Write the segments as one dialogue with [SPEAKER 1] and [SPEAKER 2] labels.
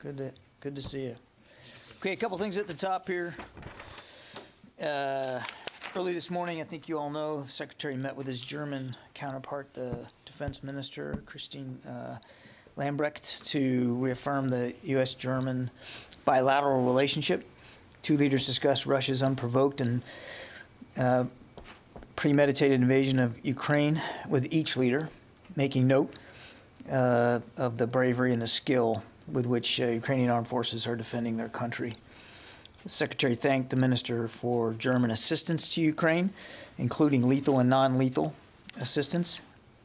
[SPEAKER 1] Good to see you. Okay, a couple things at the top here. Early this morning, I think you all know, the Secretary met with his German counterpart, the Defense Minister, Christine Lambrecht, to reaffirm the U.S.-German bilateral relationship. Two leaders discussed Russia's unprovoked and premeditated invasion of Ukraine, with each leader making note of the bravery and the skill with which Ukrainian armed forces are defending their country. The Secretary thanked the minister for German assistance to Ukraine, including lethal and non-lethal assistance,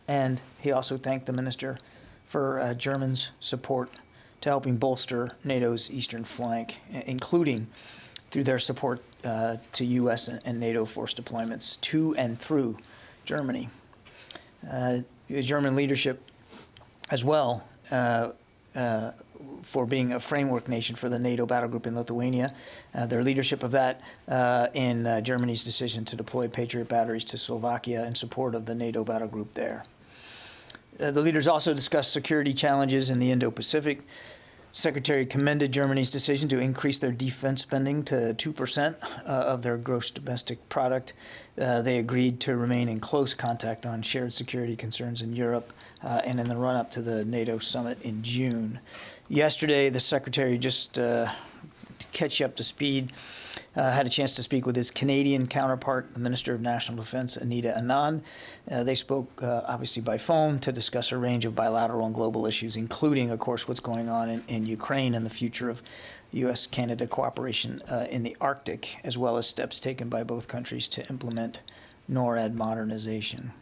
[SPEAKER 1] and he also thanked the minister for Germany's support to helping bolster NATO's eastern flank, including through their support to U.S. and NATO force deployments to and through Germany. The German leadership as well for being a framework nation for the NATO battle group in Lithuania, their leadership of that in Germany's decision to deploy Patriot batteries to Slovakia in support of the NATO battle group there. The leaders also discussed security challenges in the Indo-Pacific. Secretary commended Germany's decision to increase their defense spending to 2% of their gross domestic product. They agreed to remain in close contact on shared security concerns in Europe and in the run-up to the NATO summit in June. Yesterday, the Secretary, just to catch you up to speed, had a chance to speak with his Canadian counterpart, the Minister of National Defense, Anita Anand. They spoke, obviously, by phone to discuss a range of bilateral and global issues, including, of course, what's going on in Ukraine and the future of U.S.-Canada cooperation in the Arctic, as well as steps taken by both countries to implement NORAD modernization.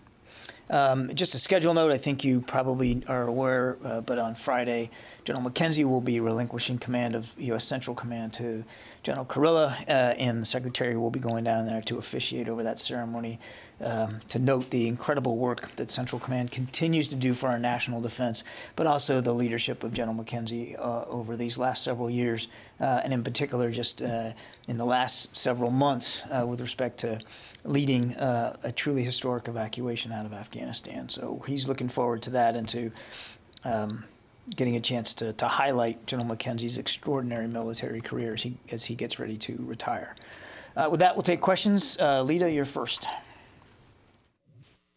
[SPEAKER 1] Just a schedule note, I think you probably are aware, but on Friday, General McKenzie will be relinquishing command of U.S. Central Command to General Kurilla, and the Secretary will be going down there to officiate over that ceremony to note the incredible work that Central Command continues to do for our national defense, but also the leadership of General McKenzie over these last several years, and in particular just in the last several months with respect to leading a truly historic evacuation out of Afghanistan. So he's looking forward to that and to getting a chance to highlight General McKenzie's extraordinary military career as he gets ready to retire. With that, we'll take questions. Lita, you're first.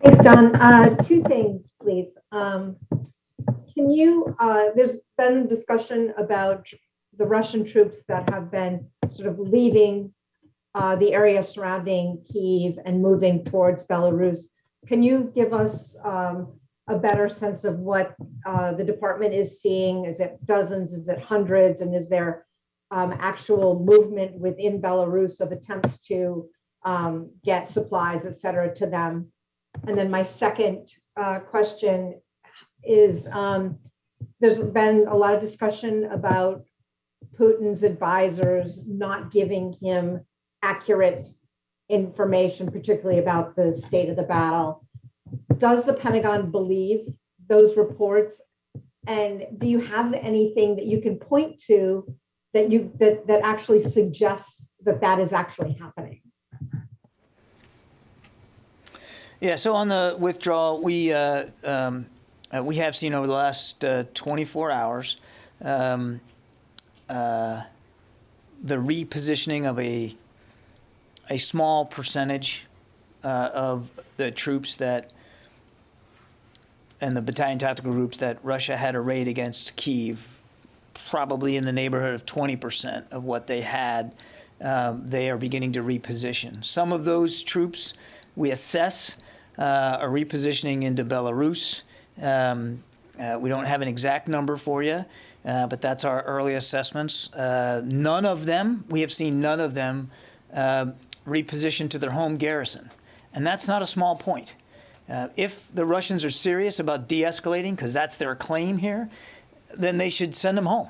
[SPEAKER 2] Thanks, Don. Two things, please. Can you, there's been discussion about the Russian troops that have been sort of leaving the area surrounding Kyiv and moving towards Belarus. Can you give us a better sense of what the department is seeing? Is it dozens? Is it hundreds? And is there actual movement within Belarus of attempts to get supplies, et cetera, to them? And then my second question is, there's been a lot of discussion about Putin's advisors not giving him accurate information, particularly about the state of the battle. Does the Pentagon believe those reports? And do you have anything that you can point to that actually suggests that that is actually happening?
[SPEAKER 1] Yeah, so on the withdrawal, we have seen over the last 24 hours the repositioning of a small percentage of the troops that and the battalion tactical groups that Russia had arrayed against Kyiv, probably in the neighborhood of 20% of what they had. They are beginning to reposition. Some of those troops we assess are repositioning into Belarus. We don't have an exact number for you, but that's our early assessments. None of them, we have seen none of them reposition to their home garrison. And that's not a small point. If the Russians are serious about de-escalating, because that's their claim here, then they should send them home.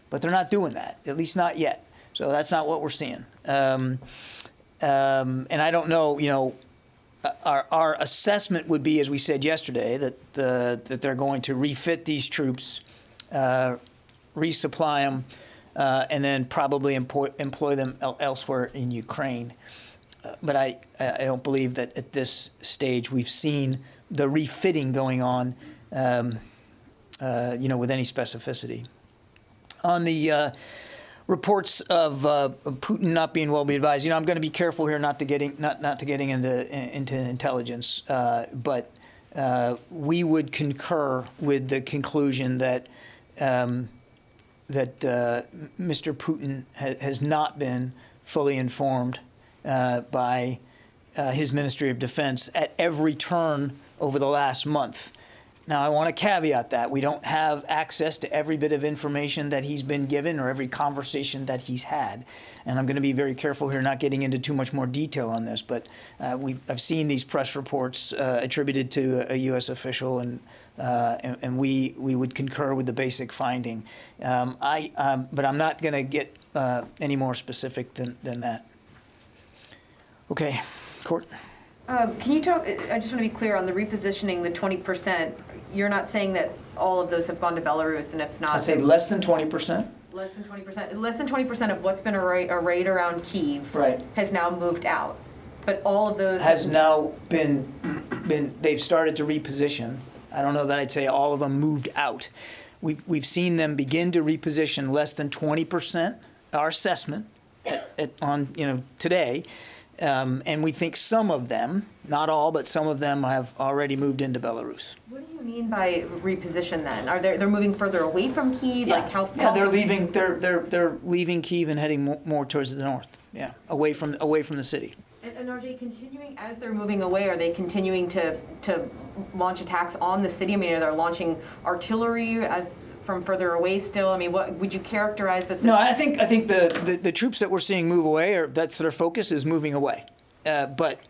[SPEAKER 1] But they're not doing that, at least not yet. So that's not what we're seeing. And I don't know, you know, our assessment would be, as we said yesterday, that they're going to refit these troops, resupply them, and then probably employ them elsewhere in Ukraine. But I don't believe that at this stage we've seen the refitting going on, you know, with any specificity. On the reports of Putin not being well be advised, I'm going to be careful here not to getting into intelligence, but we would concur with the conclusion that Mr. Putin has not been fully informed by his Ministry of Defense at every turn over the last month. Now, I want to caveat that. We don't have access to every bit of information that he's been given or every conversation that he's had. And I'm going to be very careful here not getting into too much more detail on this. But I've seen these press reports attributed to a U.S. official, and we would concur with the basic finding. But I'm not going to get any more specific than that. Okay, Court.
[SPEAKER 3] Can you talk, I just want to be clear on the repositioning, the 20%, you're not saying that all of those have gone to Belarus, and if not...
[SPEAKER 1] I'd say less than 20%.
[SPEAKER 3] Less than 20%. Less than 20% of what's been arrayed around Kyiv has now moved out. But all of those...
[SPEAKER 1] Has now been, they've started to reposition. I don't know that I'd say all of them moved out. We've seen them begin to reposition less than 20%, our assessment on today. And we think some of them, not all, but some of them have already moved into Belarus.
[SPEAKER 3] What do you mean by reposition then? Are they're moving further away from Kyiv?
[SPEAKER 1] Yeah.
[SPEAKER 3] Like how?
[SPEAKER 1] Yeah, they're leaving. They're leaving Kyiv and heading more towards the north. Yeah, away from the city.
[SPEAKER 3] And are they continuing as they're moving away? Are they continuing to launch attacks on the city? I mean, are they launching artillery from further away still? I mean, what would you characterize that?
[SPEAKER 1] No, I think the troops that we're seeing move away, or that's their focus, is moving away. But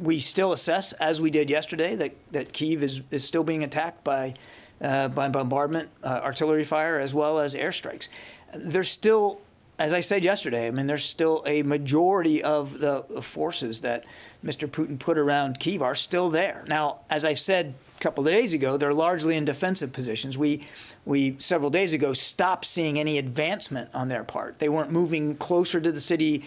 [SPEAKER 1] we still assess, as we did yesterday, that Kyiv is still being attacked by bombardment, artillery fire, as well as airstrikes. There's still, as I said yesterday, I mean, there's still a majority of the forces that Mr. Putin put around Kyiv are still there. Now, as I said a couple of days ago, they're largely in defensive positions. We several days ago stopped seeing any advancement on their part. They weren't moving closer to the city.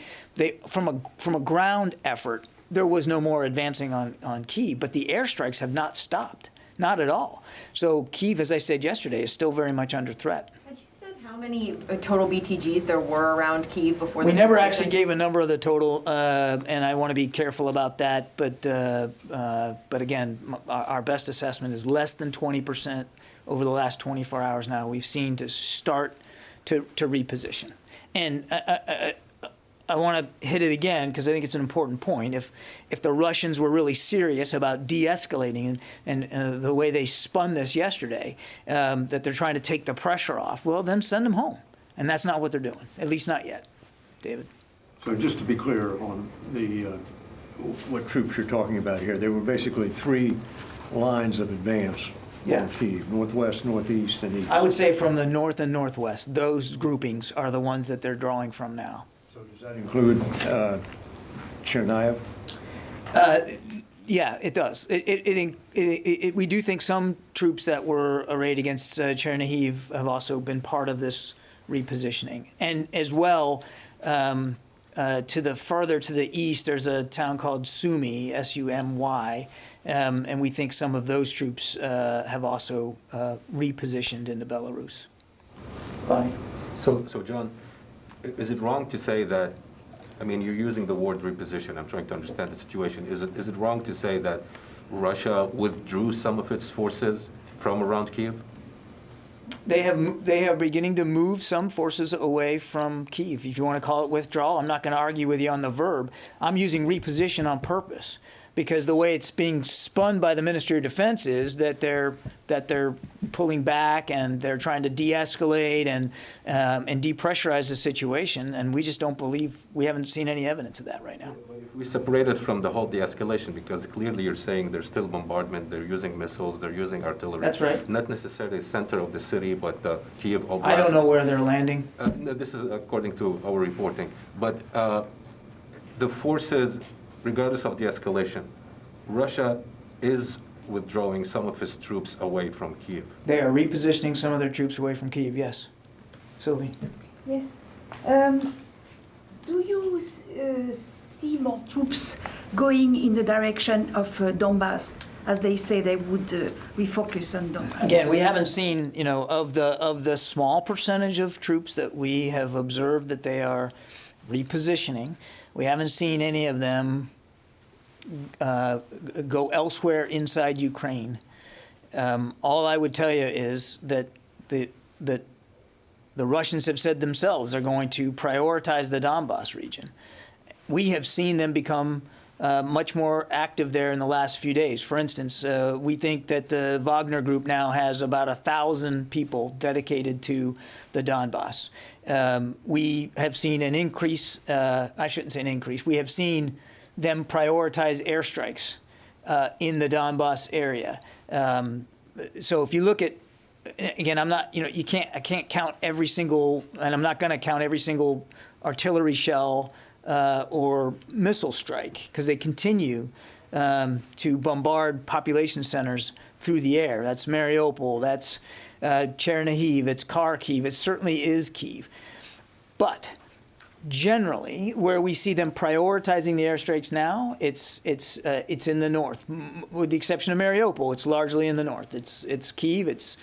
[SPEAKER 1] From a ground effort, there was no more advancing on Kyiv, but the airstrikes have not stopped, not at all. So Kyiv, as I said yesterday, is still very much under threat.
[SPEAKER 3] Had you said how many total BTGs there were around Kyiv before?
[SPEAKER 1] We never actually gave a number of the total, and I want to be careful about that. But again, our best assessment is less than 20% over the last 24 hours now. We've seen to start to reposition, and I want to hit it again because I think it's an important point. If the Russians were really serious about de-escalating and the way they spun this yesterday, that they're trying to take the pressure off, well, then send them home. And that's not what they're doing, at least not yet. David?
[SPEAKER 4] So just to be clear on the what troops you're talking about here, there were basically 3 lines of advance on Kyiv: northwest, northeast, and east.
[SPEAKER 1] I would say from the north and northwest, those groupings are the ones that they're drawing from now.
[SPEAKER 4] So does that include Chernihiv?
[SPEAKER 1] Yeah, it does. We do think some troops that were arrayed against Chernihiv have also been part of this repositioning. And as well, further to the east, there's a town called Sumy, S-U-M-Y, and we think some of those troops have also repositioned into Belarus. Bonnie?
[SPEAKER 5] So John, is it wrong to say that, I mean, you're using the word reposition. I'm trying to understand the situation. Is it wrong to say that Russia withdrew some of its forces from around Kyiv?
[SPEAKER 1] They are beginning to move some forces away from Kyiv. If you want to call it withdrawal, I'm not going to argue with you on the verb. I'm using reposition on purpose because the way it's being spun by the Ministry of Defense is that they're pulling back and they're trying to de-escalate and depressurize the situation, and we just don't believe, we haven't seen any evidence of that right now.
[SPEAKER 5] If we separate it from the whole de-escalation, because clearly you're saying there's still bombardment, they're using missiles, they're using artillery.
[SPEAKER 1] That's right.
[SPEAKER 5] Not necessarily the center of the city, but the Kyiv Oblast.
[SPEAKER 1] I don't know where they're landing.
[SPEAKER 5] No, this is according to our reporting. But the forces, regardless of the escalation, Russia is withdrawing some of its troops away from Kyiv.
[SPEAKER 1] They are repositioning some of their troops away from Kyiv, yes. Sylvie?
[SPEAKER 6] Yes. Do you see more troops going in the direction of Donbass as they say they would refocus on Donbass?
[SPEAKER 1] Again, we haven't seen, you know, of the small percentage of troops that we have observed that they are repositioning, we haven't seen any of them go elsewhere inside Ukraine. All I would tell you is that the Russians have said themselves they're going to prioritize the Donbass region. We have seen them become much more active there in the last few days. For instance, we think that the Wagner Group now has about 1,000 people dedicated to the Donbass. We have seen an increase, I shouldn't say an increase, we have seen them prioritize airstrikes in the Donbass area. So if you look at, again, I'm not, you know, I can't count every single, and I'm not going to count every single artillery shell or missile strike, because they continue to bombard population centers through the air. That's Mariupol, that's Chernihiv, it's Kharkiv, it certainly is Kyiv. But generally, where we see them prioritizing the airstrikes now, it's in the north, with the exception of Mariupol. It's largely in the north. It's Kyiv, it's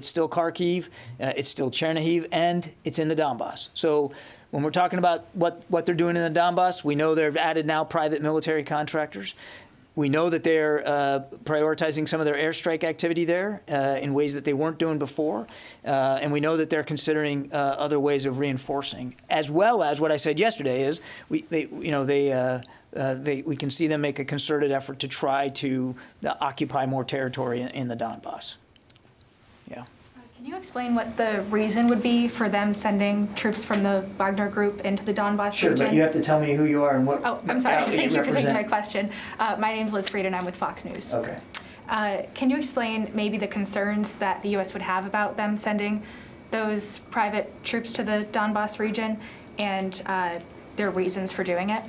[SPEAKER 1] still Kharkiv, it's still Chernihiv, and it's in the Donbass. So when we're talking about what they're doing in the Donbass, we know they've added now private military contractors. We know that they're prioritizing some of their airstrike activity there in ways that they weren't doing before, and we know that they're considering other ways of reinforcing, as well as what I said yesterday is we can see them make a concerted effort to try to occupy more territory in the Donbass. Yeah.
[SPEAKER 7] Can you explain what the reason would be for them sending troops from the Wagner Group into the Donbass
[SPEAKER 1] Sure,
[SPEAKER 7] region?
[SPEAKER 1] But you have to tell me who you are and what.
[SPEAKER 7] Oh, I'm sorry. Thank you for taking my
[SPEAKER 1] represent.
[SPEAKER 7] question. My name's Liz Fried, and I'm with Fox News.
[SPEAKER 1] Okay.
[SPEAKER 7] Can you explain maybe the concerns that the U.S. would have about them sending those private troops to the Donbass region and their reasons for doing it?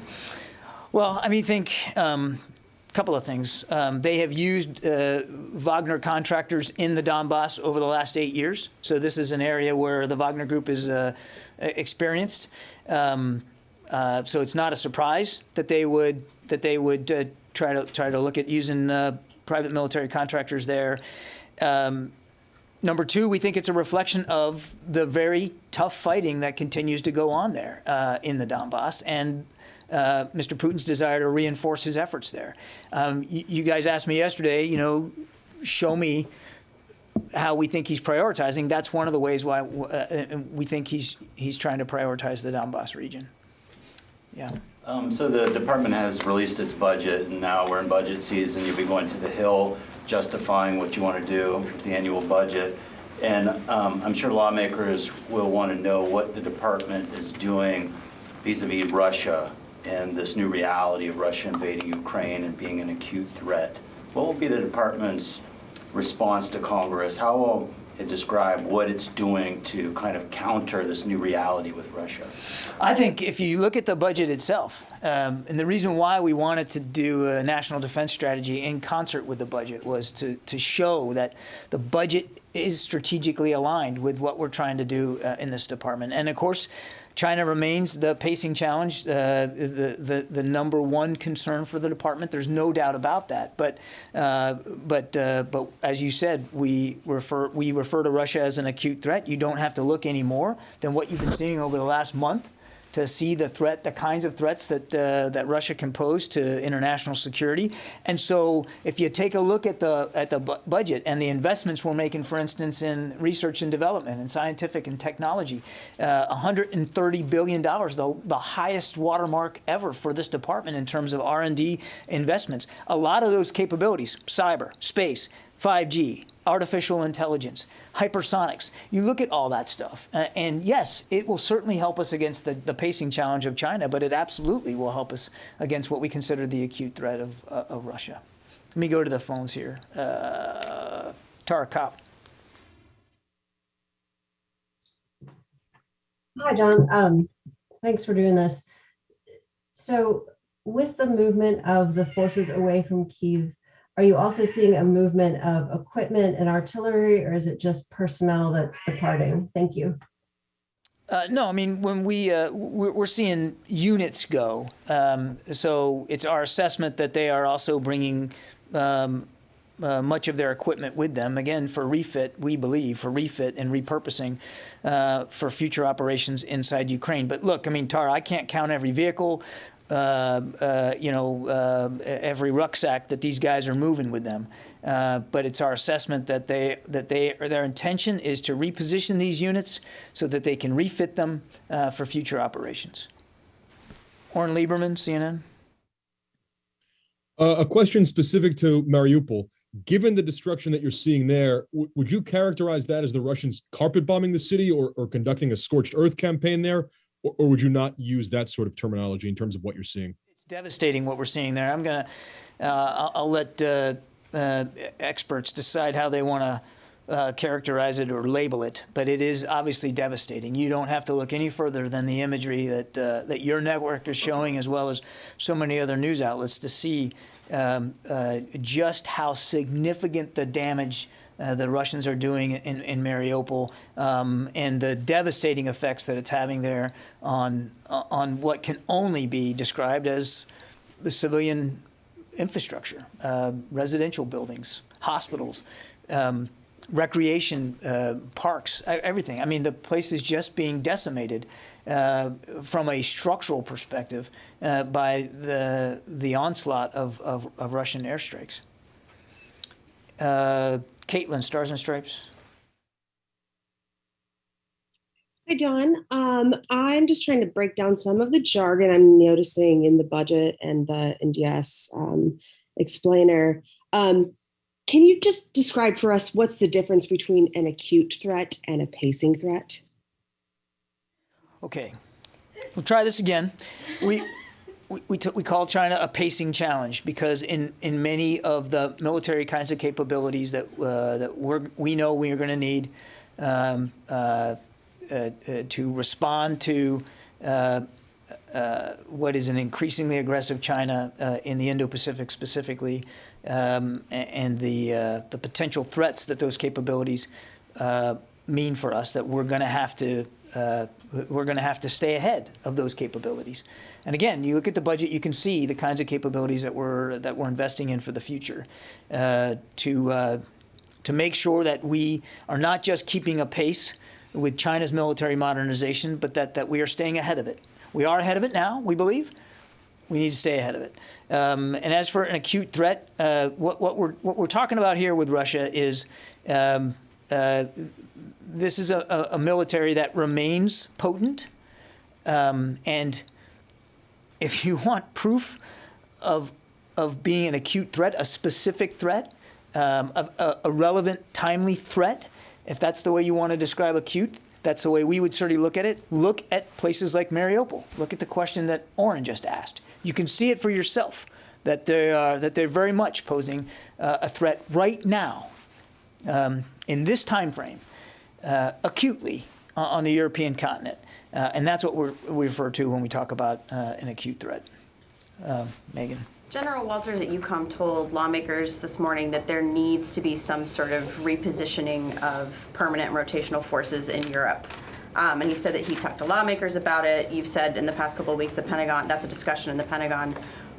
[SPEAKER 1] Well, I mean, think couple of things. They have used Wagner contractors in the Donbass over the last 8 years. So this is an area where the Wagner Group is experienced. So it's not a surprise that they would try to look at using private military contractors there. Number two, we think it's a reflection of the very tough fighting that continues to go on there in the Donbass, and Mr. Putin's desire to reinforce his efforts there. You guys asked me yesterday, you know, show me how we think he's prioritizing. That's one of the ways why we think he's trying to prioritize the Donbass region. Yeah.
[SPEAKER 8] So the department has released its budget, and now we're in budget season. You'll be going to the Hill, justifying what you want to do with the annual budget. And I'm sure lawmakers will want to know what the department is doing vis-a-vis Russia and this new reality of Russia invading Ukraine and being an acute threat. What will be the department's response to Congress? How will it describe what it's doing to kind of counter this new reality with Russia?
[SPEAKER 1] I think if you look at the budget itself, and the reason why we wanted to do a national defense strategy in concert with the budget was to show that the budget is strategically aligned with what we're trying to do in this department. And of course, China remains the pacing challenge, the number one concern for the department. There's no doubt about that. But as you said, we refer to Russia as an acute threat. You don't have to look any more than what you've been seeing over the last month to see the threat, the kinds of threats that Russia can pose to international security. And so, if you take a look at the budget and the investments we're making, for instance, in research and development and scientific and technology, $130 billion, the highest watermark ever for this department in terms of R&D investments. A lot of those capabilities, cyber, space, 5G, artificial intelligence, hypersonics. You look at all that stuff, and yes, it will certainly help us against the pacing challenge of China, but it absolutely will help us against what we consider the acute threat of Russia. Let me go to the phones here. Tara Kopp.
[SPEAKER 9] Hi, John. Thanks for doing this. So with the movement of the forces away from Kyiv, are you also seeing a movement of equipment and artillery, or is it just personnel that's departing? Thank you.
[SPEAKER 1] No, I mean, when we're seeing units go, so it's our assessment that they are also bringing much of their equipment with them, again, for refit, we believe, for refit and repurposing for future operations inside Ukraine. But look, I mean, Tara, I can't count every vehicle, every rucksack that these guys are moving with them. But it's our assessment that their intention is to reposition these units so that they can refit them for future operations. Oren Lieberman, CNN.
[SPEAKER 10] A question specific to Mariupol. Given the destruction that you're seeing there, would you characterize that as the Russians carpet bombing the city or conducting a scorched earth campaign there? Or would you not use that sort of terminology in terms of what you're seeing?
[SPEAKER 1] It's devastating what we're seeing there. I'm going to, I'll let experts decide how they want to characterize it or label it, but it is obviously devastating. You don't have to look any further than the imagery that your network is showing, as well as so many other news outlets, to see just how significant the damage the Russians are doing in Mariupol, and the devastating effects that it's having there on what can only be described as the civilian infrastructure, residential buildings, hospitals, recreation parks, everything. I mean, the place is just being decimated from a structural perspective by the onslaught of Russian airstrikes. Caitlin, Stars and Stripes.
[SPEAKER 11] Hi, John. I'm just trying to break down some of the jargon I'm noticing in the budget and the NDS explainer. Can you just describe for us what's the difference between an acute threat and a pacing threat?
[SPEAKER 1] Okay, we'll try this again. We call China a pacing challenge because in many of the military kinds of capabilities that we know we are going to need to respond to what is an increasingly aggressive China in the Indo-Pacific specifically, and the potential threats that those capabilities mean for us, that we're going to have to stay ahead of those capabilities. And again, you look at the budget, you can see the kinds of capabilities that we're investing in for the future to make sure that we are not just keeping a pace with China's military modernization, but that we are staying ahead of it. We are ahead of it now, we believe. We need to stay ahead of it. And as for an acute threat, what we're talking about here with Russia is this is a military that remains potent, and if you want proof of being an acute threat, a specific threat, a relevant, timely threat, if that's the way you want to describe acute, that's the way we would certainly look at it. Look at places like Mariupol. Look at the question that Oren just asked. You can see it for yourself that they're very much posing a threat right now in this time frame, acutely on the European continent, and that's what we refer to when we talk about an acute threat. Megan.
[SPEAKER 12] General Walters at UCOM told lawmakers this morning that there needs to be some sort of repositioning of permanent and rotational forces in Europe. And he said that he talked to lawmakers about it. You've said in the past couple of weeks, the Pentagon, that's a discussion in the Pentagon.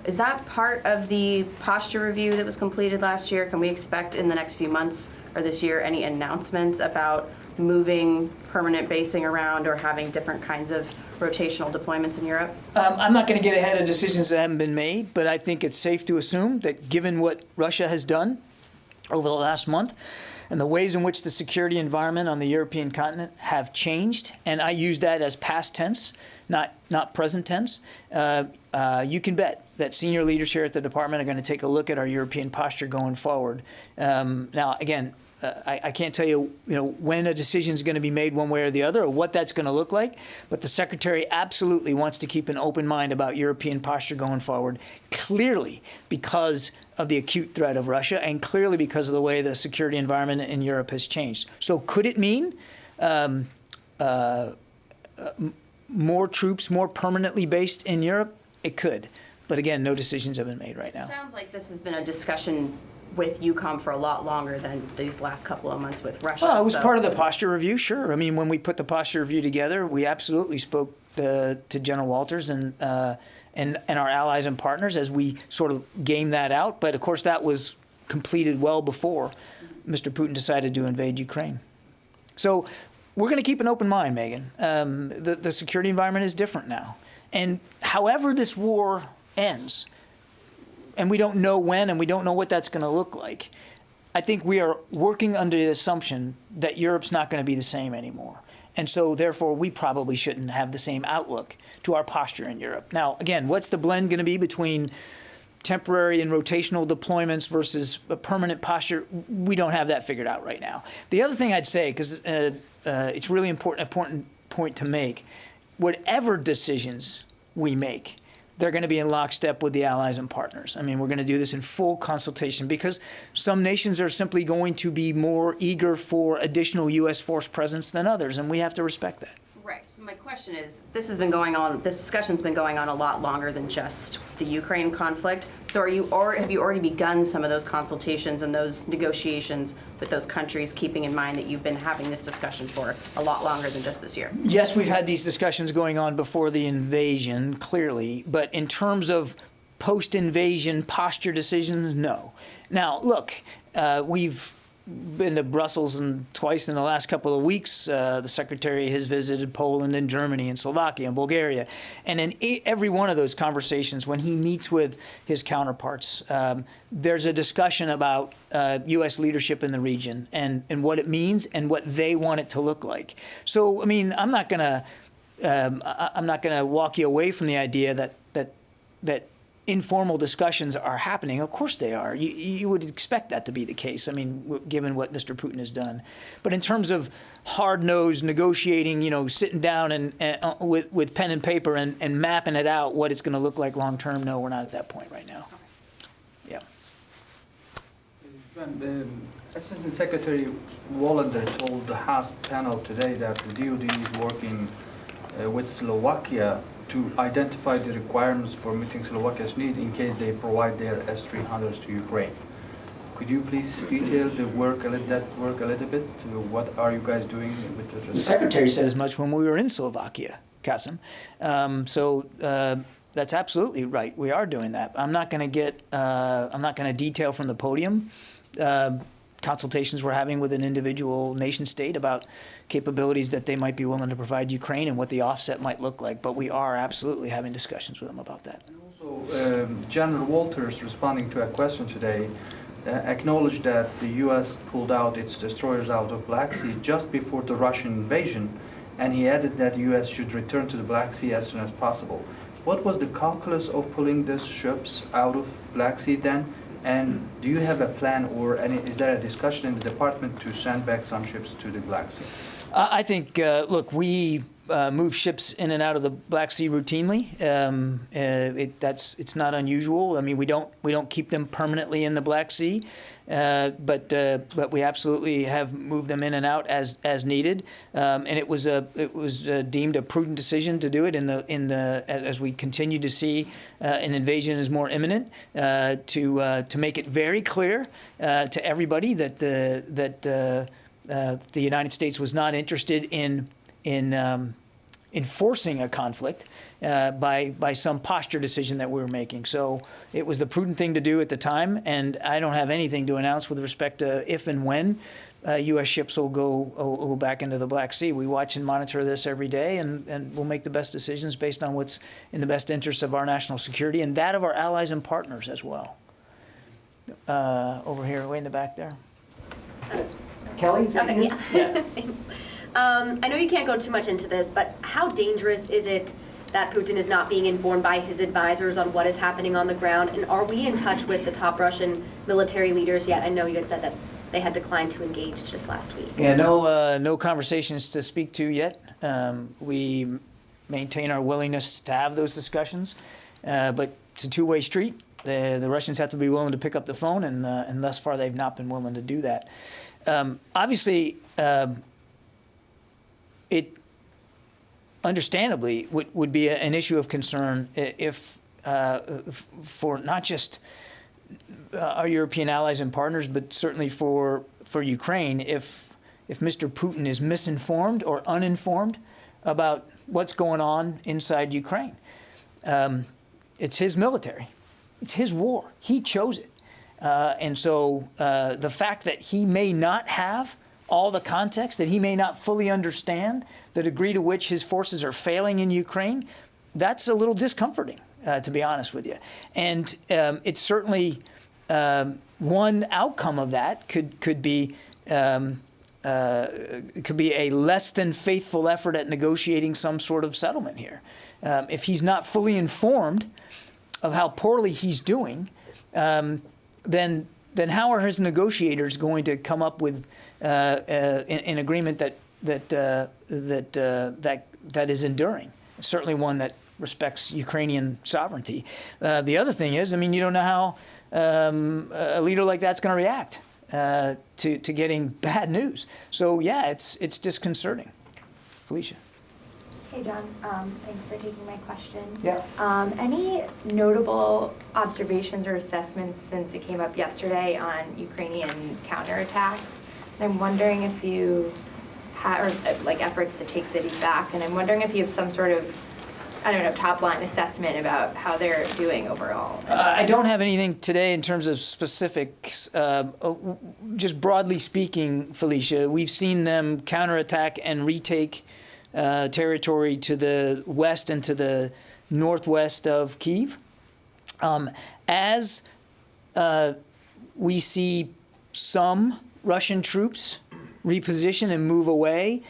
[SPEAKER 12] Is that part of the posture review that was completed last year? Can we expect in the next few months or this year any announcements about moving permanent basing around or having different kinds of rotational deployments in Europe?
[SPEAKER 1] I'm not going to get ahead of decisions that haven't been made, but I think it's safe to assume that given what Russia has done over the last month and the ways in which the security environment on the European continent have changed, and I use that as past tense, not present tense, you can bet that senior leaders here at the department are going to take a look at our European posture going forward. Now, again, I can't tell you, when a decision is going to be made one way or the other, or what that's going to look like. But the Secretary absolutely wants to keep an open mind about European posture going forward, clearly because of the acute threat of Russia, and clearly because of the way the security environment in Europe has changed. So could it mean more troops, more permanently based in Europe? It could. But again, no decisions have been made right now.
[SPEAKER 12] It sounds like this has been a discussion with UCOM for a lot longer than these last couple of months with Russia.
[SPEAKER 1] Well, it was part of the posture review, sure. I mean, when we put the posture review together, we absolutely spoke to General Walters and our allies and partners as we sort of game that out. But of course, that was completed well before Mr. Putin decided to invade Ukraine. So we're going to keep an open mind, Megan. The security environment is different now. And however this war ends, and we don't know when and we don't know what that's going to look like, I think we are working under the assumption that Europe's not going to be the same anymore. And so, therefore, we probably shouldn't have the same outlook to our posture in Europe. Now, again, what's the blend going to be between temporary and rotational deployments versus a permanent posture? We don't have that figured out right now. The other thing I'd say, because it's really important point to make, whatever decisions we make, they're going to be in lockstep with the allies and partners. I mean, we're going to do this in full consultation because some nations are simply going to be more eager for additional U.S. force presence than others, and we have to respect that.
[SPEAKER 12] Right. So my question is, this discussion's been going on a lot longer than just the Ukraine conflict. So have you already begun some of those consultations and those negotiations with those countries, keeping in mind that you've been having this discussion for a lot longer than just this year?
[SPEAKER 1] Yes, we've had these discussions going on before the invasion, clearly. But in terms of post-invasion posture decisions, no. Now, look, we've been to Brussels twice in the last couple of weeks. The Secretary has visited Poland and Germany and Slovakia and Bulgaria. And in every one of those conversations, when he meets with his counterparts, there's a discussion about U.S. leadership in the region and what it means and what they want it to look like. So, I mean, I'm not going to walk you away from the idea that informal discussions are happening. Of course they are. You would expect that to be the case, I mean, given what Mr. Putin has done. But in terms of hard-nosed negotiating, you know, sitting down and with pen and paper and mapping it out, what it's going to look like long-term, no, we're not at that point right now. Yeah.
[SPEAKER 13] Assistant Secretary Wallander told the House panel today that the DOD is working with Slovakia to identify the requirements for meeting Slovakia's need in case they provide their S-300s to Ukraine. Could you please detail that work a little bit? What are you guys doing with the
[SPEAKER 1] Secretary said as much when we were in Slovakia, Kasim. That's absolutely right. We are doing that. I'm not going to detail from the podium consultations we're having with an individual nation state about capabilities that they might be willing to provide Ukraine and what the offset might look like. But we are absolutely having discussions with them about that.
[SPEAKER 13] And also, General Walters, responding to a question today, acknowledged that the U.S. pulled out its destroyers out of Black Sea just before the Russian invasion, and he added that the U.S. should return to the Black Sea as soon as possible. What was the calculus of pulling these ships out of Black Sea then? And do you have a plan or is there a discussion in the department to send back some ships to the Black Sea?
[SPEAKER 1] I think, look, we move ships in and out of the Black Sea routinely. It's not unusual. I mean, we don't keep them permanently in the Black Sea, but we absolutely have moved them in and out as needed. And it was deemed a prudent decision to do it as we continue to see an invasion is more imminent, to make it very clear to everybody that the United States was not interested in enforcing a conflict by some posture decision that we were making. So it was the prudent thing to do at the time, and I don't have anything to announce with respect to if and when U.S. ships will go back into the Black Sea. We watch and monitor this every day, and we'll make the best decisions based on what's in the best interest of our national security and that of our allies and partners as well. Over here, way in the back there. Kelly?
[SPEAKER 14] Okay, yeah. Thanks. I know you can't go too much into this, but how dangerous is it that Putin is not being informed by his advisors on what is happening on the ground? And are we in touch with the top Russian military leaders yet? I know you had said that they had declined to engage just last week.
[SPEAKER 1] Yeah, no conversations to speak to yet. We maintain our willingness to have those discussions, but it's a two-way street. The Russians have to be willing to pick up the phone, and thus far they've not been willing to do that. Obviously, it understandably would be an issue of concern if for not just our European allies and partners, but certainly for Ukraine, if Mr. Putin is misinformed or uninformed about what's going on inside Ukraine. It's his military. It's his war. He chose it. And so the fact that he may not have all the context, that he may not fully understand the degree to which his forces are failing in Ukraine, that's a little discomforting, to be honest with you. And it's certainly one outcome of that could be a less than faithful effort at negotiating some sort of settlement here. If he's not fully informed of how poorly he's doing, then how are his negotiators going to come up with an agreement that is enduring? Certainly one that respects Ukrainian sovereignty. The other thing is, I mean, you don't know how a leader like that's going to react to getting bad news. So yeah, it's disconcerting. Felicia.
[SPEAKER 15] Hey, John. Thanks for taking my question.
[SPEAKER 1] Yeah.
[SPEAKER 15] Any notable observations or assessments since it came up yesterday on Ukrainian counterattacks? And I'm wondering if you have, or like efforts to take cities back, and I'm wondering if you have some sort of, I don't know, top-line assessment about how they're doing overall.
[SPEAKER 1] I don't have anything today in terms of specifics. Just broadly speaking, Felicia, we've seen them counterattack and retake territory to the west and to the northwest of Kyiv. As we see some Russian troops reposition and move away,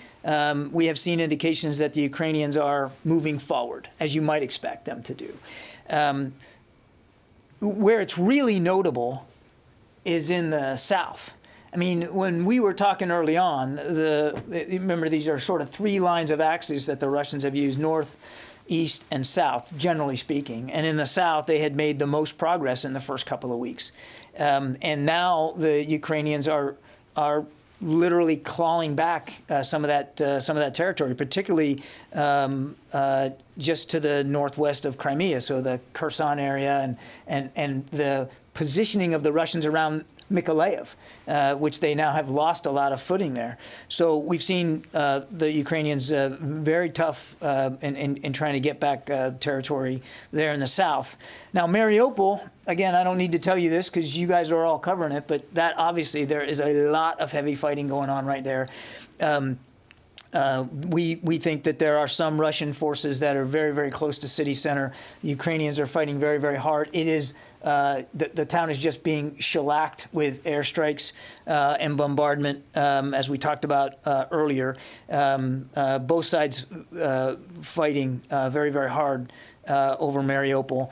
[SPEAKER 1] we have seen indications that the Ukrainians are moving forward, as you might expect them to do. Where it's really notable is in the south. I mean, when we were talking early on, remember these are sort of three lines of axes that the Russians have used: north, east, and south, generally speaking. And in the south, they had made the most progress in the first couple of weeks. And now the Ukrainians are literally clawing back some of that territory, particularly just to the northwest of Crimea, so the Kherson area and the positioning of the Russians around Mykolaiv, which they now have lost a lot of footing there. So we've seen the Ukrainians very tough in trying to get back territory there in the south. Now, Mariupol, again, I don't need to tell you this because you guys are all covering it, but that obviously there is a lot of heavy fighting going on right there. We think that there are some Russian forces that are very, very close to city center. The Ukrainians are fighting very, very hard. It is the town is just being shellacked with airstrikes and bombardment, as we talked about earlier. Both sides fighting very, very hard over Mariupol.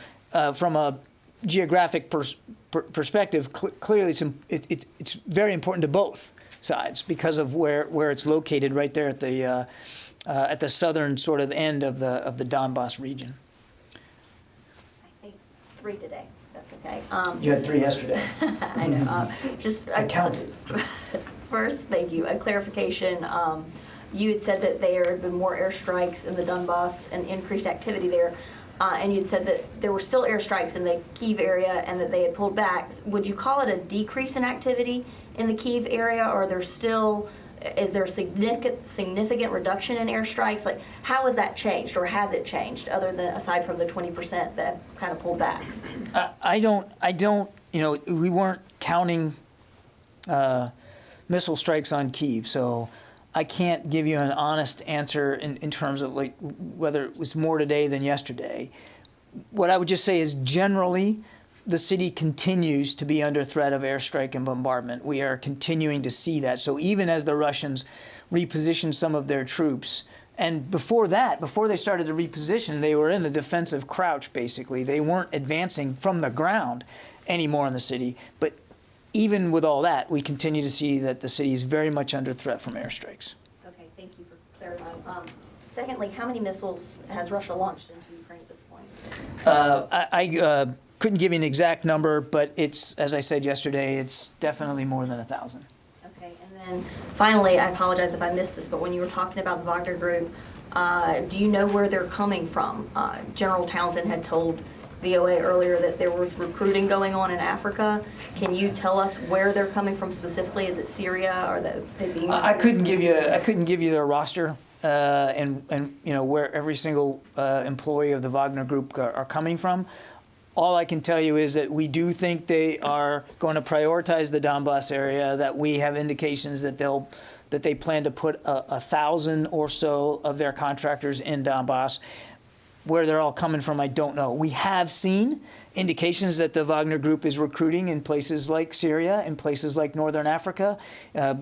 [SPEAKER 1] From a geographic perspective, clearly it's very important to both sides because of where it's located, right there at the southern sort of end of the Donbass region.
[SPEAKER 14] I think it's 3 today. That's okay.
[SPEAKER 1] You had 3 yesterday.
[SPEAKER 14] I know.
[SPEAKER 1] I counted.
[SPEAKER 14] First, thank you. A clarification. You had said that there had been more airstrikes in the Donbass and increased activity there. And you'd said that there were still airstrikes in the Kyiv area and that they had pulled back. Would you call it a decrease in activity in the Kyiv area, or is there a significant reduction in airstrikes? Like, how has that changed, or has it changed, aside from the 20% that kind of pulled back?
[SPEAKER 1] I don't, we weren't counting missile strikes on Kyiv, so I can't give you an honest answer in terms of like whether it was more today than yesterday. What I would just say is generally the city continues to be under threat of airstrike and bombardment. We are continuing to see that. So even as the Russians reposition some of their troops, and before that, before they started to reposition, they were in a defensive crouch, basically. They weren't advancing from the ground anymore in the city. But even with all that, we continue to see that the city is very much under threat from airstrikes.
[SPEAKER 14] Okay, thank you for clarifying. Secondly, how many missiles has Russia launched into Ukraine at this point?
[SPEAKER 1] I couldn't give you an exact number, but it's, as I said yesterday, it's definitely more than 1,000.
[SPEAKER 14] Okay, and then finally, I apologize if I missed this, but when you were talking about the Wagner Group, do you know where they're coming from? General Townsend had told VOA earlier that there was recruiting going on in Africa. Can you tell us where they're coming from specifically? Is it Syria, or they being?
[SPEAKER 1] I couldn't give you their roster and where every single employee of the Wagner Group are coming from. all I can tell you is that we do think they are going to prioritize the Donbass area, that we have indications that they plan to put 1,000 or so of their contractors in Donbass. Where they're all coming from, I don't know. We have seen indications that the Wagner Group is recruiting in places like Syria, in places like Northern Africa,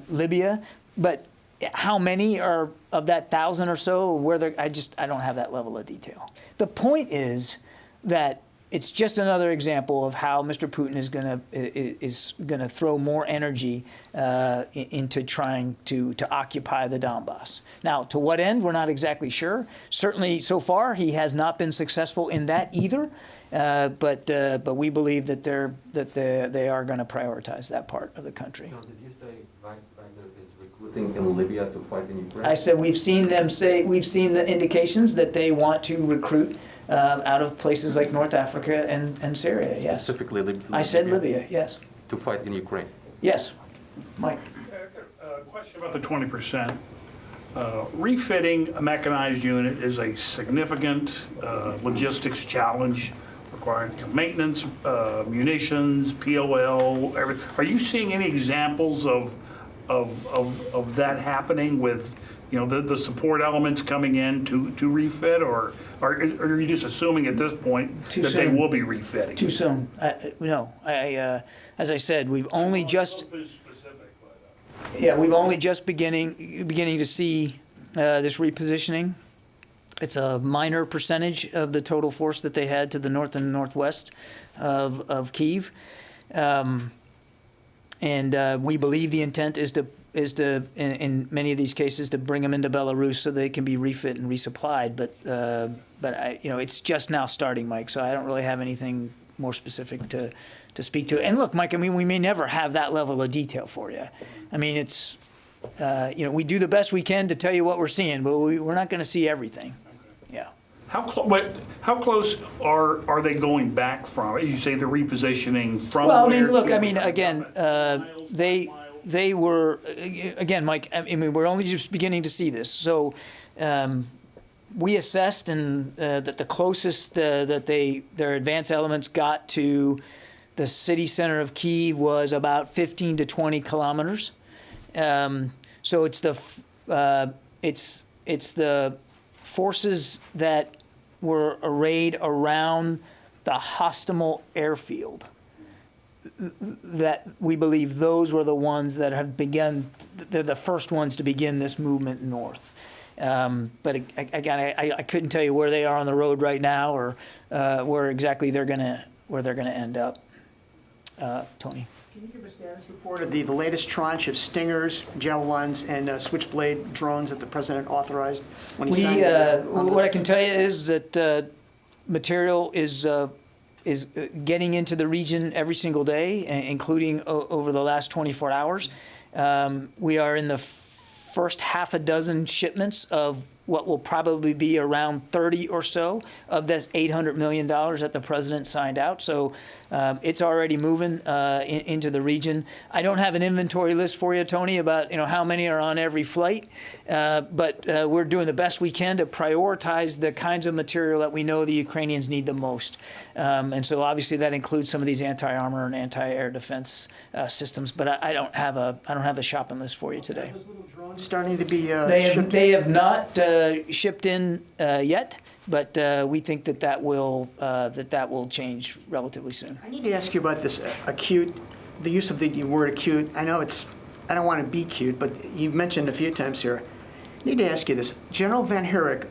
[SPEAKER 1] Libya, but how many are of that 1,000 or so, where they're, I don't have that level of detail. The point is that it's just another example of how Mr. Putin is gonna throw more energy into trying to occupy the Donbass. Now, to what end, we're not exactly sure. Certainly, so far, he has not been successful in that either. But we believe that they are going to prioritize that part of the country.
[SPEAKER 5] John, did you say Wagner is recruiting in Libya to fight in Ukraine?
[SPEAKER 1] I said we've seen the indications that they want to recruit out of places like North Africa and Syria, yes.
[SPEAKER 5] Specifically Libya?
[SPEAKER 1] I said Libya, yes.
[SPEAKER 5] To fight in Ukraine?
[SPEAKER 1] Yes. Mike?
[SPEAKER 16] A question about the 20%. Refitting a mechanized unit is a significant logistics challenge requiring maintenance, munitions, POL, everything. Are you seeing any examples of that happening with, you know, the support elements coming in to refit, or are you just assuming at this point that they will be refitting?
[SPEAKER 1] Too soon. No. As I said, we've only just we've only just beginning to see this repositioning. It's a minor percentage of the total force that they had to the north and northwest of Kyiv, and we believe the intent is to in many of these cases to bring them into Belarus so they can be refit and resupplied. But it's just now starting, Mike. So I don't really have anything more specific to speak to. And look, Mike, I mean, we may never have that level of detail for you. I mean, it's we do the best we can to tell you what we're seeing, but we're not going to see everything. Yeah.
[SPEAKER 16] How close are they going back from? You say the repositioning from.
[SPEAKER 1] Well, I mean, look, I mean, again, they were again, Mike. I mean, we're only just beginning to see this. So we assessed that the closest that their advanced elements got to the city center of Kyiv was about 15 to 20 kilometers. So it's the forces that were arrayed around the hostile airfield that we believe those were the ones that have begun. They're the first ones to begin this movement north. But again, I couldn't tell you where they are on the road right now, or where exactly they're gonna end up. Tony.
[SPEAKER 17] Can you give a status report of the latest tranche of Stingers, Javelins, and Switchblade drones that the president authorized when he signed?
[SPEAKER 1] What I can tell you is that material is getting into the region every single day, including over the last 24 hours. We are in the first half a dozen shipments of what will probably be around 30 or so of this $800 million that the president signed out. So it's already moving into the region. I don't have an inventory list for you, Tony, about how many are on every flight, but we're doing the best we can to prioritize the kinds of material that we know the Ukrainians need the most. And so obviously that includes some of these anti-armor and anti-air defense systems. But I don't have a shopping list for you today.
[SPEAKER 17] Are those little drones starting to be
[SPEAKER 1] they have not shipped in yet, but we think that will change relatively soon.
[SPEAKER 17] I need to ask you about this acute, the use of the word acute. I know I don't want to be cute, but you've mentioned a few times here. I need to ask you this. General Van Herik,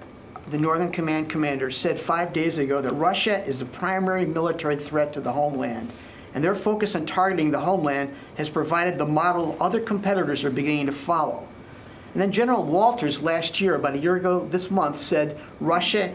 [SPEAKER 17] the Northern Command commander, said 5 days ago that Russia is the primary military threat to the homeland, and their focus on targeting the homeland has provided the model other competitors are beginning to follow. And then General Walters last year, about a year ago this month, said Russia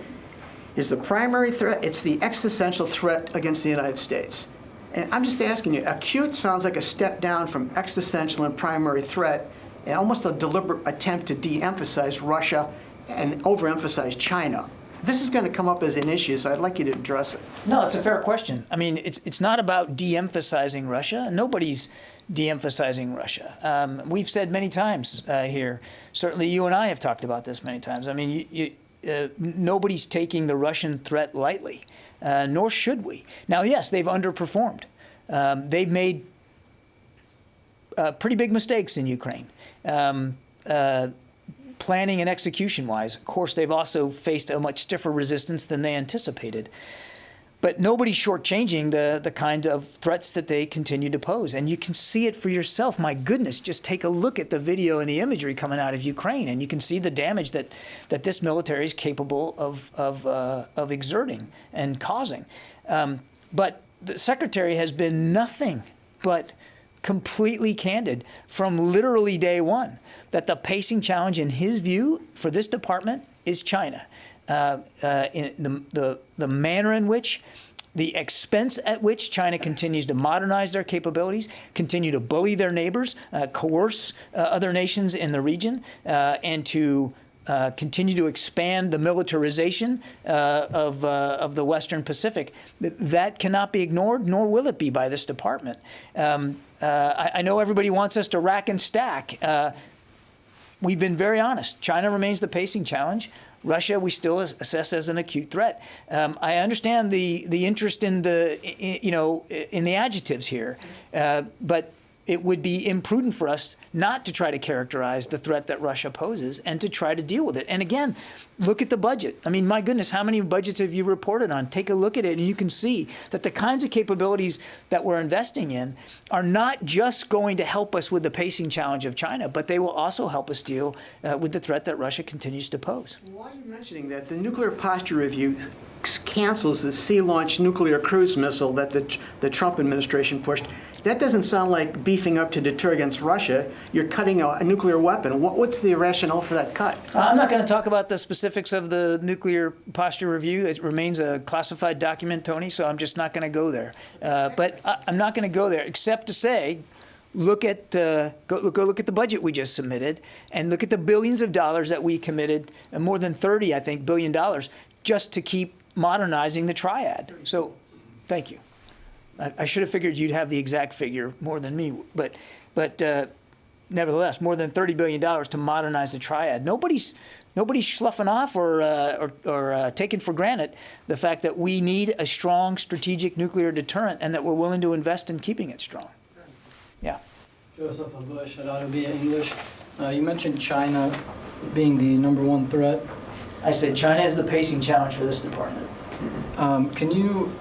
[SPEAKER 17] is the primary threat, it's the existential threat against the United States. And I'm just asking you, acute sounds like a step down from existential and primary threat, and almost a deliberate attempt to de-emphasize Russia and overemphasize China. This is going to come up as an issue, so I'd like you to address it.
[SPEAKER 1] No, it's a fair question. I mean, it's not about de-emphasizing Russia. Nobody's de-emphasizing Russia. We've said many times here, certainly you and I have talked about this many times. I mean, nobody's taking the Russian threat lightly, nor should we. Now, yes, they've underperformed. They've made pretty big mistakes in Ukraine. Planning and execution-wise, of course, they've also faced a much stiffer resistance than they anticipated. But nobody's shortchanging the kind of threats that they continue to pose. And you can see it for yourself. My goodness, just take a look at the video and the imagery coming out of Ukraine, and you can see the damage that this military is capable of exerting and causing. But the Secretary has been nothing but completely candid from literally day one that the pacing challenge, in his view, for this department is China. In the manner in which, the expense at which China continues to modernize their capabilities, continue to bully their neighbors, coerce other nations in the region, and to continue to expand the militarization of the Western Pacific. That cannot be ignored, nor will it be by this department. I know everybody wants us to rack and stack. We've been very honest. China remains the pacing challenge. Russia, we still assess as an acute threat. I understand the interest in the adjectives here, but it would be imprudent for us not to try to characterize the threat that Russia poses and to try to deal with it. And again, look at the budget. I mean, my goodness, how many budgets have you reported on? Take a look at it, and you can see that the kinds of capabilities that we're investing in are not just going to help us with the pacing challenge of China, but they will also help us deal with the threat that Russia continues to pose.
[SPEAKER 17] Why are you mentioning that? The Nuclear Posture Review cancels the sea-launched nuclear cruise missile that the Trump administration pushed. That doesn't sound like beefing up to deter against Russia. You're cutting a nuclear weapon. What's the rationale for that cut?
[SPEAKER 1] I'm not going to talk about the specifics of the Nuclear Posture Review. It remains a classified document, Tony, so I'm just not going to go there. But I'm not going to go there, except to say, look at go look at the budget we just submitted, and look at the billions of dollars that we committed, more than 30, I think, $billion, just to keep modernizing the triad. So, thank you. I should have figured you'd have the exact figure more than me, but nevertheless, more than $30 billion to modernize the triad. Nobody's sloughing off or taking for granted the fact that we need a strong strategic nuclear deterrent, and that we're willing to invest in keeping it strong. Yeah.
[SPEAKER 18] Joseph Bush at Autobia English. You mentioned China being the #1 threat.
[SPEAKER 1] I said China is the pacing challenge for this department.
[SPEAKER 18] Can you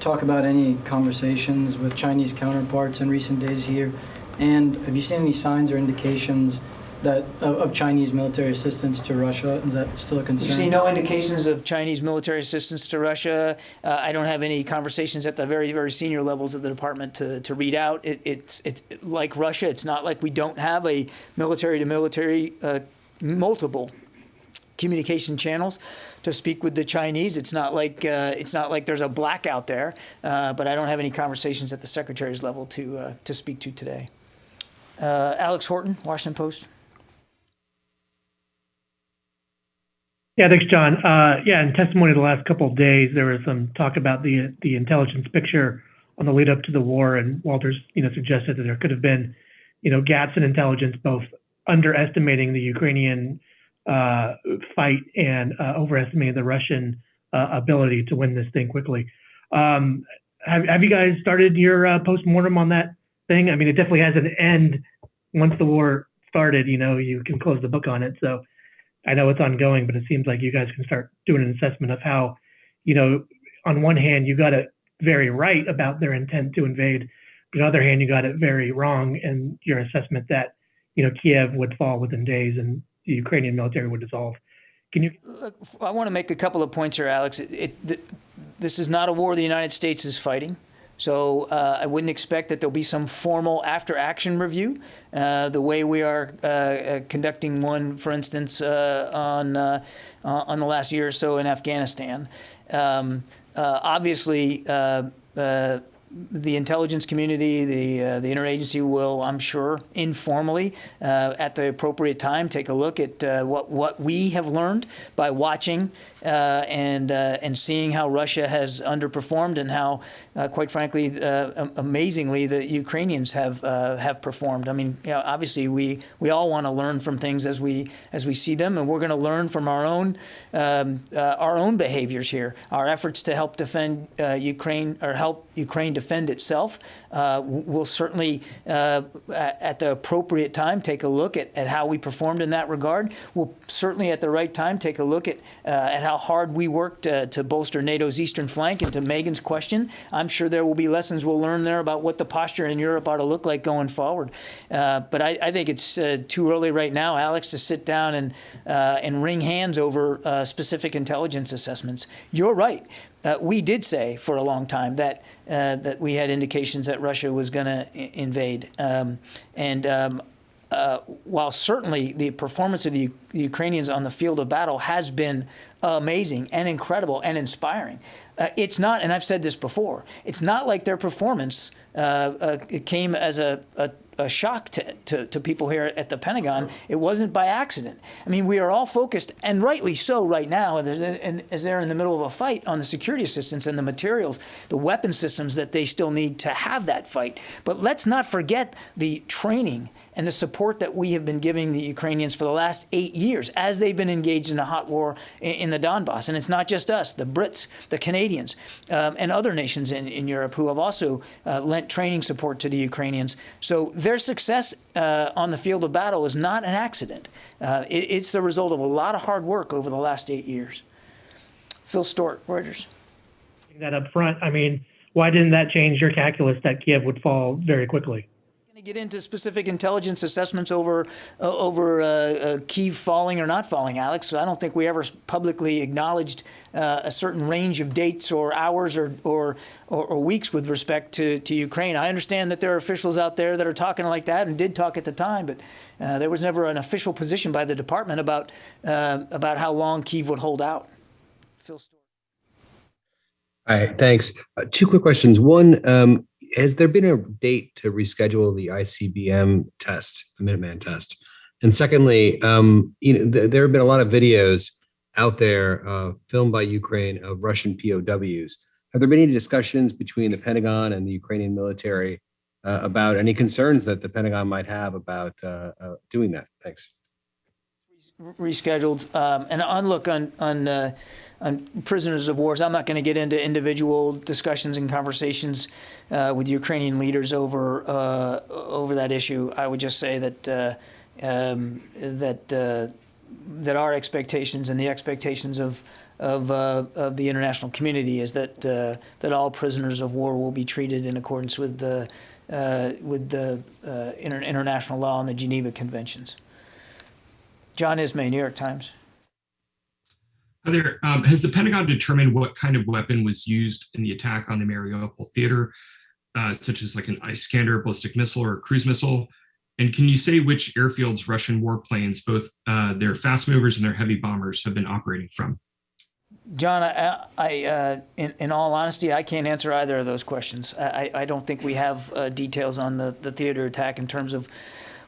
[SPEAKER 18] talk about any conversations with Chinese counterparts in recent days here? And have you seen any signs or indications that of Chinese military assistance to Russia? Is that still a concern?
[SPEAKER 1] You see no indications of Chinese military assistance to Russia. I don't have any conversations at the very, very senior levels of the department to read out. It's like Russia. It's not like we don't have a military-to-military, multiple communication channels to speak with the Chinese. It's not like there's a blackout there, but I don't have any conversations at the Secretary's level to speak to today. Alex Horton, Washington Post.
[SPEAKER 19] Yeah, thanks, John. In testimony the last couple of days, there was some talk about the intelligence picture on the lead up to the war, and Walters, suggested that there could have been, gaps in intelligence, both underestimating the Ukrainian fight and overestimating the Russian ability to win this thing quickly. Have you guys started your post-mortem on that thing? I mean, it definitely has an end. Once the war started, you can close the book on it. So I know it's ongoing, but it seems like you guys can start doing an assessment of how, on one hand, you got it very right about their intent to invade. But on the other hand, you got it very wrong in your assessment that, Kiev would fall within days and the Ukrainian military would dissolve. Can you?
[SPEAKER 1] Look, I want to make a couple of points here, Alex. This is not a war the United States is fighting. So I wouldn't expect that there'll be some formal after-action review, the way we are conducting one, for instance, on the last year or so in Afghanistan. Obviously, the intelligence community, the interagency will, I'm sure, informally, at the appropriate time, take a look at what we have learned by watching and seeing how Russia has underperformed and how, quite frankly, amazingly, the Ukrainians have performed. I mean, obviously, we all want to learn from things as we see them, and we're going to learn from our own behaviors here. Our efforts to help defend Ukraine, or help Ukraine defend itself, we'll certainly, at the appropriate time, take a look at how we performed in that regard. We'll certainly, at the right time, take a look at how hard we worked to bolster NATO's eastern flank. And to Megan's question, I'm sure there will be lessons we'll learn there about what the posture in Europe ought to look like going forward. But I think it's too early right now, Alex, to sit down and wring hands over specific intelligence assessments. You're right. We did say for a long time that we had indications that Russia was going to invade. While certainly the performance of the Ukrainians on the field of battle has been amazing and incredible and inspiring, it's not, and I've said this before, it's not like their performance it came as a shock to people here at the Pentagon. It wasn't by accident. I mean, we are all focused, and rightly so right now, as they're in the middle of a fight, on the security assistance and the materials, the weapon systems that they still need to have that fight. But let's not forget the training and the support that we have been giving the Ukrainians for the last 8 years as they've been engaged in a hot war in the Donbass. And it's not just us, the Brits, the Canadians, and other nations in Europe who have also lent training support to the Ukrainians. So their success on the field of battle is not an accident. It's the result of a lot of hard work over the last 8 years. Phil Stort, Reuters.
[SPEAKER 19] That up front, I mean, why didn't that change your calculus that Kiev would fall very quickly?
[SPEAKER 1] Get into specific intelligence assessments over Kyiv falling or not falling, Alex. So I don't think we ever publicly acknowledged a certain range of dates or hours or weeks with respect to Ukraine. I understand that there are officials out there that are talking like that and did talk at the time, but there was never an official position by the department about how long Kyiv would hold out. Phil Stewart.
[SPEAKER 20] All right, thanks. Two quick questions. One, has there been a date to reschedule the ICBM test, the Minuteman test? And secondly, there have been a lot of videos out there filmed by Ukraine of Russian POWs. Have there been any discussions between the Pentagon and the Ukrainian military about any concerns that the Pentagon might have about doing that? Thanks.
[SPEAKER 1] Rescheduled. And look, on prisoners of war, I'm not going to get into individual discussions and conversations with Ukrainian leaders over that issue. I would just say that that our expectations and the expectations of the international community is that all prisoners of war will be treated in accordance with the international law and the Geneva Conventions. John Ismay, New York Times.
[SPEAKER 21] Hi there. Has the Pentagon determined what kind of weapon was used in the attack on the Mariupol theater, such as like an ice scanner, ballistic missile, or a cruise missile? And can you say which airfields Russian warplanes, both their fast movers and their heavy bombers, have been operating from?
[SPEAKER 1] John, in all honesty, I can't answer either of those questions. I don't think we have details on the theater attack in terms of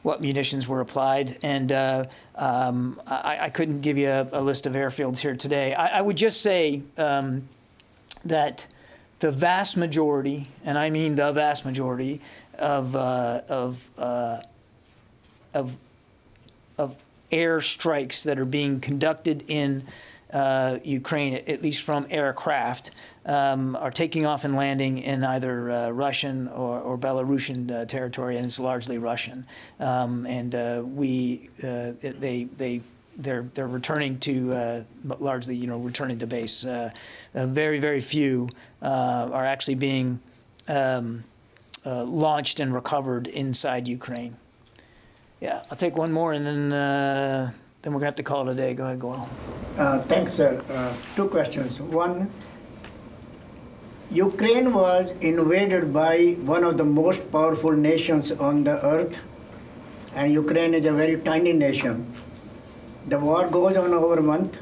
[SPEAKER 1] what munitions were applied, and I couldn't give you a list of airfields here today. I would just say that the vast majority, and I mean the vast majority, of air strikes that are being conducted in Ukraine, at least from aircraft, are taking off and landing in either Russian or Belarusian territory, and it's largely Russian. They're returning to largely, returning to base. Very, very few are actually being launched and recovered inside Ukraine. Yeah, I'll take one more, and then we're going to have to call it a day. Go ahead, Goel.
[SPEAKER 22] Thanks, sir. Two questions. One, Ukraine was invaded by one of the most powerful nations on the earth, and Ukraine is a very tiny nation. The war goes on over a month.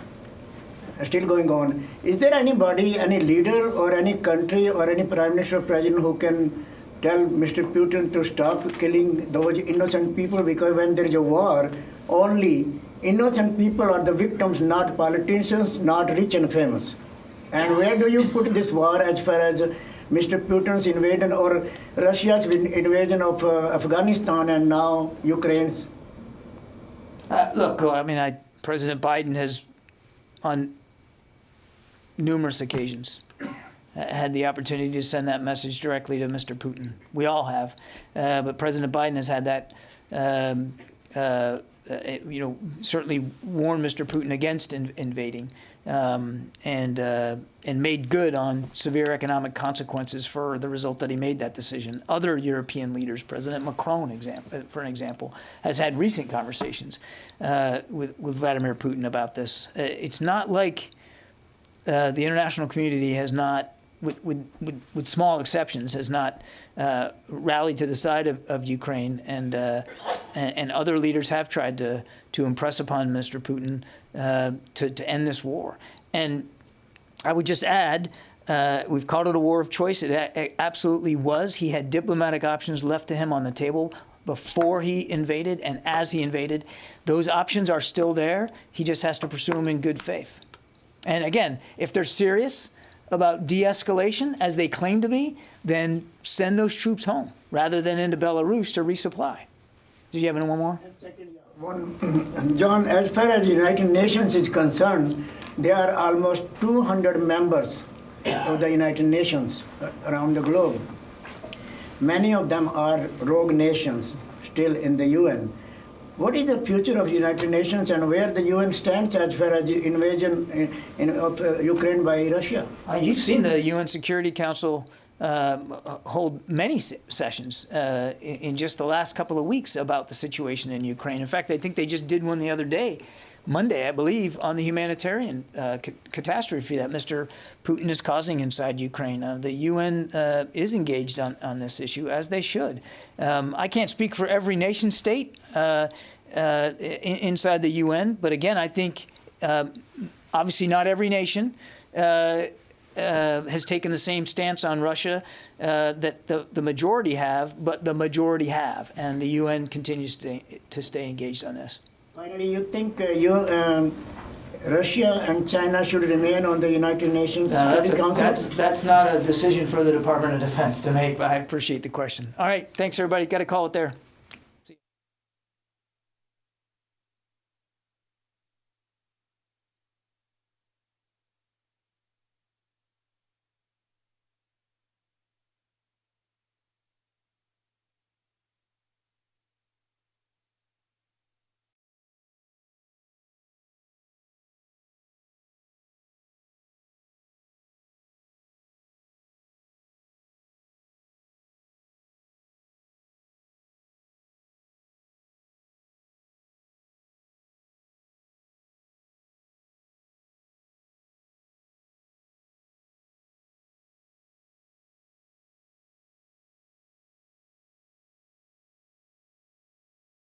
[SPEAKER 22] still going on. Is there anybody, any leader or any country or any prime minister or president who can tell Mr. Putin to stop killing those innocent people? Because when there is a war, only innocent people are the victims, not politicians, not rich and famous. And where do you put this war as far as Mr. Putin's invasion or Russia's invasion of Afghanistan and now Ukraine's?
[SPEAKER 1] Look, I mean, President Biden has, on numerous occasions, had the opportunity to send that message directly to Mr. Putin. We all have, but President Biden has had that, certainly warned Mr. Putin against invading, and made good on severe economic consequences for the result that he made that decision. Other European leaders, President Macron, for an example, has had recent conversations with Vladimir Putin about this. It's not like the international community has not, with small exceptions, has not rallied to the side of Ukraine, and other leaders have tried to impress upon Mr. Putin to end this war. And I would just add, we've called it a war of choice. It absolutely was. He had diplomatic options left to him on the table before he invaded and as he invaded. Those options are still there. He just has to pursue them in good faith. And again, if they're serious about de-escalation, as they claim to be, then send those troops home rather than into Belarus to resupply. Did you have one more?
[SPEAKER 22] John, as far as the United Nations is concerned, there are almost 200 members of the United Nations around the globe. Many of them are rogue nations still in the UN. What is the future of the United Nations and where the UN stands as far as the invasion of Ukraine by Russia?
[SPEAKER 1] You've seen the UN Security Council hold many sessions in just the last couple of weeks about the situation in Ukraine. In fact, I think they just did one the other day, Monday, I believe, on the humanitarian catastrophe that Mr. Putin is causing inside Ukraine. The UN is engaged on this issue, as they should. I can't speak for every nation state inside the UN, but again, I think obviously not every nation has taken the same stance on Russia that the majority have, but the majority have, and the UN continues to stay engaged on this.
[SPEAKER 22] Finally, you think Russia and China should remain on the United Nations Security Council?
[SPEAKER 1] That's not a decision for the Department of Defense to make, but I appreciate the question. All right, thanks everybody. Got to call it there.